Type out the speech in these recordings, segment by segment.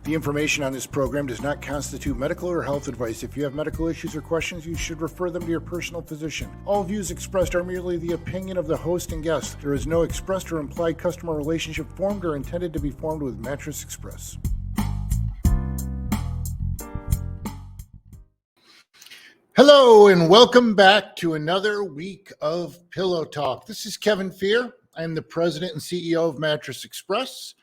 The information on this program does not constitute medical or health advice. If you have medical issues or questions, you should refer them to your personal physician. All views expressed are merely the opinion of the host and guest. There is no expressed or implied customer relationship formed or intended to be formed with Mattress Express. Hello and welcome back to another week of Pillow Talk. This is Kevin Fear. I am the president and CEO of Mattress Express.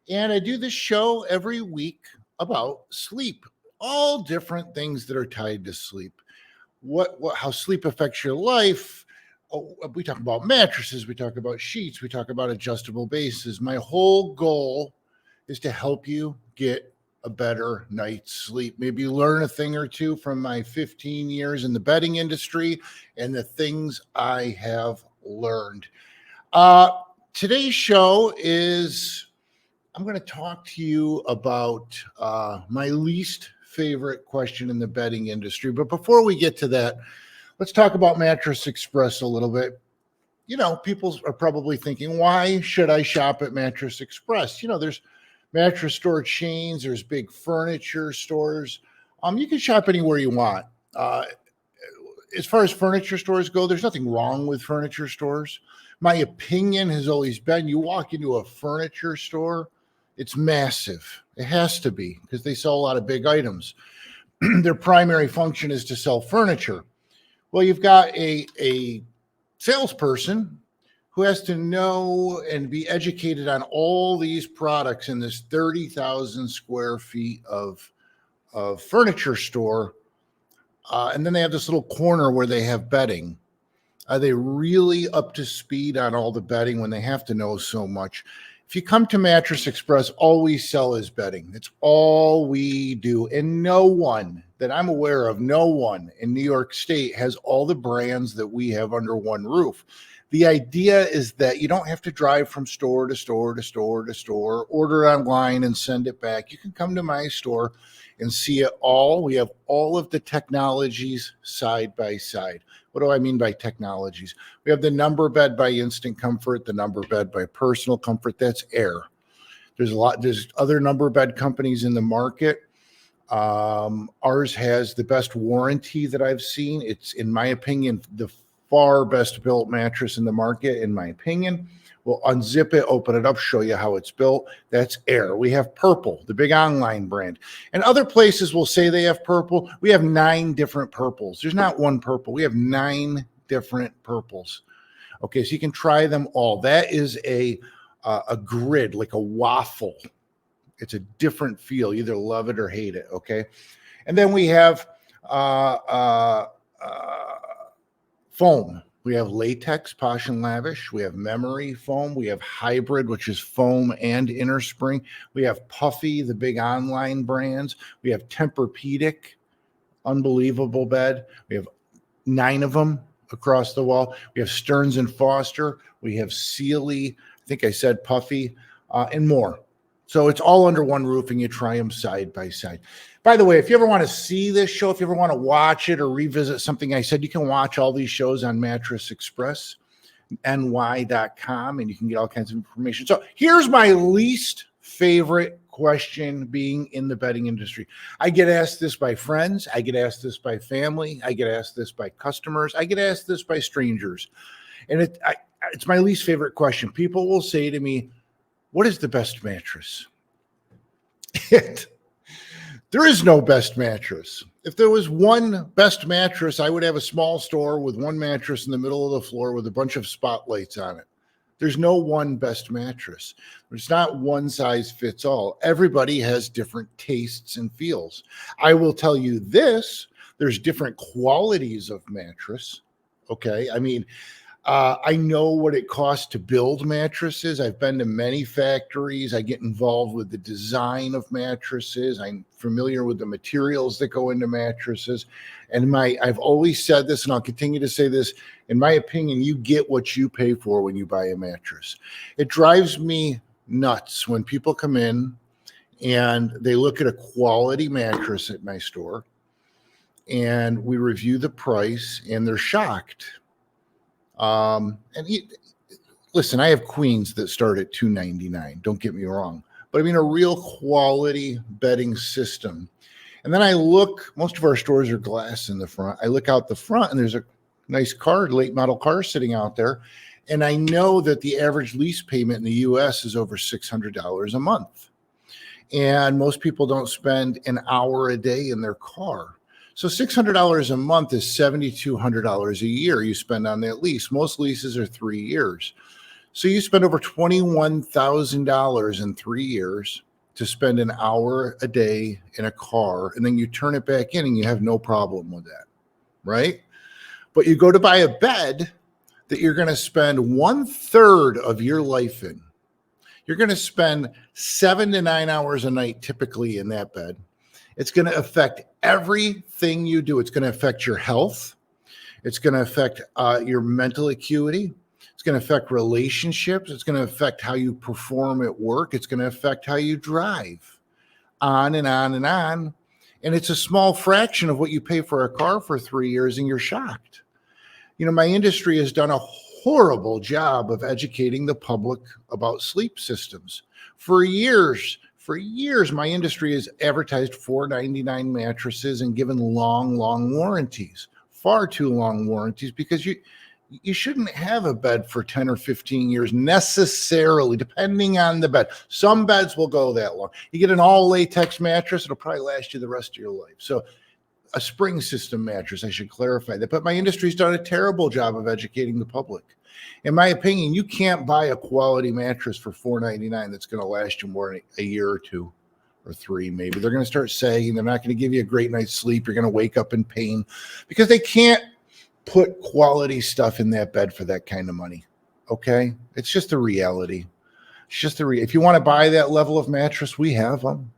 And I do this show every week about sleep, all different things that are tied to sleep. How sleep affects your life. We talk about mattresses, we talk about sheets, we talk about adjustable bases. My whole goal is to help you get a better night's sleep. Maybe learn a thing or two from my 15 years in the bedding industry and the things I have learned. Today's show is I'm going to talk to you about my least favorite question in the bedding industry. But before we get to that, let's talk about Mattress Express a little bit. You know, people are probably thinking, why should I shop at Mattress Express? You know, there's mattress store chains, there's big furniture stores. You can shop anywhere you want. As far as furniture stores go, there's nothing wrong with furniture stores. My opinion has always been, you walk into a furniture store, it's massive. It has to be because they sell a lot of big items. Their primary function is to sell furniture. Well, you've got a salesperson who has to know and be educated on all these products in this 30,000 square feet of furniture store. And then they have this little corner where they have bedding. Are they really up to speed on all the bedding when they have to know so much? If you come to Mattress Express, all we sell is bedding. It's all we do. And no one that I'm aware of, no one in New York State has all the brands that we have under one roof. The idea is that you don't have to drive from store to store to store to store, order online and send it back. You can come to my store and see it all. We have all of the technologies side by side. What do I mean by technologies? We have the number bed by Instant Comfort, the number bed by Personal Comfort. That's Air. There's other number bed companies in the market. Ours has the best warranty that I've seen. It's, in my opinion, the far best built mattress in the market, in my opinion. We'll unzip it, open it up, show you how it's built. That's Air. We have Purple, the big online brand. And other places will say they have Purple. We have 9 different purples. There's not one purple. We have 9 different purples. Okay, so you can try them all. That is a grid, like a waffle. It's a different feel. You either love it or hate it, okay? And then we have foam. We have latex, Posh and Lavish. We have memory foam. We have hybrid, which is foam and inner spring. We have Puffy, the big online brands. We have Tempur-Pedic, unbelievable bed. We have 9 of them across the wall. We have Stearns and Foster. We have Sealy. I think I said Puffy, and more. So it's all under one roof, and you try them side by side. By the way, if you ever want to see this show, if you ever want to watch it or revisit something I said, you can watch all these shows on Mattress Express, ny.com, and you can get all kinds of information. So here's my least favorite question being in the bedding industry. I get asked this by friends. I get asked this by family. I get asked this by customers. I get asked this by strangers. And it's my least favorite question. People will say to me, what is the best mattress? There is no best mattress. If there was one best mattress, I would have a small store with one mattress in the middle of the floor with a bunch of spotlights on it. There's no one best mattress. There's not one size fits all. Everybody has different tastes and feels. I will tell you this, there's different qualities of mattress. Okay. I mean, I know what it costs to build mattresses. I've been to many factories. I get involved with the design of mattresses. I'm familiar with the materials that go into mattresses. And I've always said this, and I'll continue to say this. In my opinion, you get what you pay for when you buy a mattress. It drives me nuts when people come in and they look at a quality mattress at my store and we review the price and they're shocked. Listen, I have queens that start at $299. Don't get me wrong. but I mean a real quality bedding system. And then I look, most of our stores are glass in the front. I look out the front and there's a nice car, late model car sitting out there. And I know that the average lease payment in the US is over $600 a month. And most people don't spend an hour a day in their car. So $600 a month is $7,200 a year you spend on that lease. Most leases are 3 years. So you spend over $21,000 in 3 years to spend an hour a day in a car, and then you turn it back in and you have no problem with that, right? But you go to buy a bed that you're going to spend 1/3 of your life in. You're going to spend 7 to 9 hours a night typically in that bed. It's going to affect everything you do. It's going to affect your health. It's going to affect your mental acuity. It's going to affect relationships. It's going to affect how you perform at work. It's going to affect how you drive, on and on and on. And it's a small fraction of what you pay for a car for 3 years, and you're shocked. You know, my industry has done a horrible job of educating the public about sleep systems. For years, my industry has advertised $4.99 mattresses and given long warranties, far too long warranties, because you shouldn't have a bed for 10 or 15 years necessarily, depending on the bed. Some beds will go that long. You get an all latex mattress, it'll probably last you the rest of your life. So a spring system mattress, I should clarify that. But my industry's done a terrible job of educating the public. In my opinion, you can't buy a quality mattress for $4.99 that's going to last you more than a year or 2 or 3 maybe. They're going to start sagging. They're not going to give you a great night's sleep. You're going to wake up in pain because they can't put quality stuff in that bed for that kind of money. Okay? It's just a reality. It's just if you want to buy that level of mattress, we have them.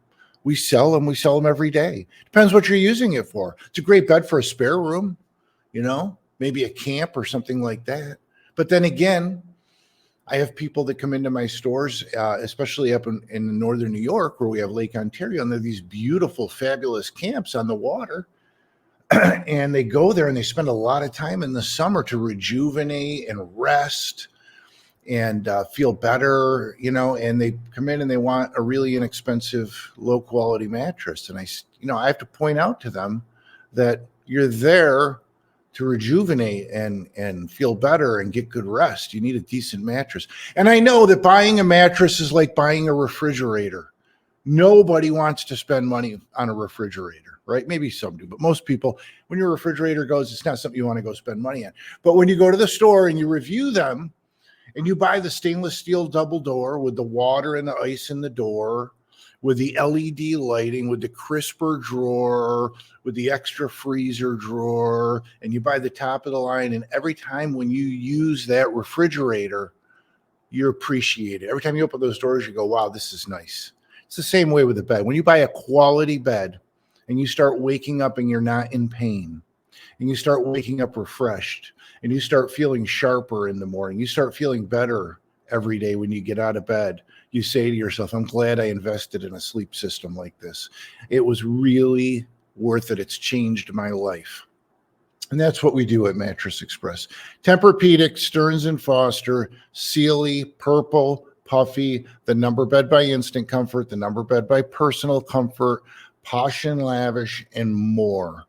We sell them. We sell them every day. Depends what you're using it for. It's a great bed for a spare room, you know, maybe a camp or something like that. But then again, I have people that come into my stores, especially up in northern New York, where we have Lake Ontario, and there are these beautiful, fabulous camps on the water. And they go there and they spend a lot of time in the summer to rejuvenate and rest and feel better, you know, and they come in and they want a really inexpensive, low quality mattress. And I have to point out to them that you're there to rejuvenate and feel better and get good rest. You need a decent mattress. And I know that buying a mattress is like buying a refrigerator. Nobody wants to spend money on a refrigerator, right? Maybe some do, but most people, when your refrigerator goes, it's not something you want to go spend money on. But when you go to the store and you review them, and you buy the stainless steel double door with the water and the ice in the door, with the LED lighting, with the crisper drawer, with the extra freezer drawer, and you buy the top of the line. And every time when you use that refrigerator, you appreciate it. Every time you open those doors, you go, wow, this is nice. It's the same way with the bed. When you buy a quality bed and you start waking up and you're not in pain, and you start waking up refreshed, and you start feeling sharper in the morning, you start feeling better every day when you get out of bed, you say to yourself, I'm glad I invested in a sleep system like this. It was really worth it. It's changed my life. And that's what we do at Mattress Express. Tempur-Pedic, Stearns & Foster, Sealy, Purple, Puffy, the Number Bed by Instant Comfort, the Number Bed by Personal Comfort, Posh and Lavish, and more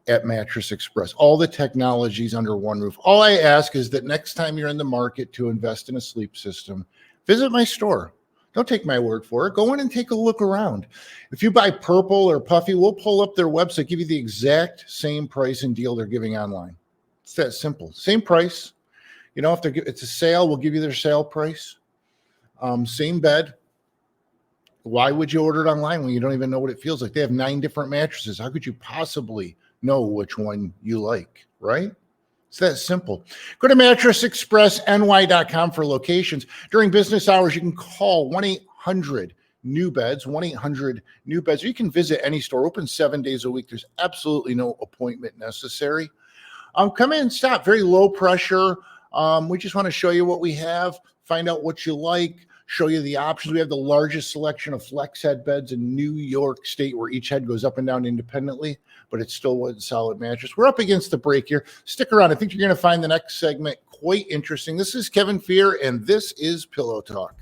at Mattress Express. All the technologies under one roof. All I ask is that next time you're in the market to invest in a sleep system, visit my store. Don't take my word for it. Go in and take a look around. If you buy Purple or Puffy, we'll pull up their website, give you the exact same price and deal they're giving online. It's that simple. Same price. You know, if it's a sale, we'll give you their sale price. Same bed. Why would you order it online when you don't even know what it feels like? They have 9 different mattresses. How could you possibly know which one you like, right? It's that simple. Go to mattressexpressny.com for locations. During business hours, you can call 1-800-NEW-BEDS, 1-800-NEW-BEDS, or you can visit any store, open 7 days a week. There's absolutely no appointment necessary. Come in and stop. Very low pressure. We just want to show you what we have, find out what you like, show you the options. We have the largest selection of flex head beds in New York State, where each head goes up and down independently, but it's still one solid mattress. We're up against the break here. Stick around. I think you're going to find the next segment quite interesting. This is Kevin Fear, and this is Pillow Talk.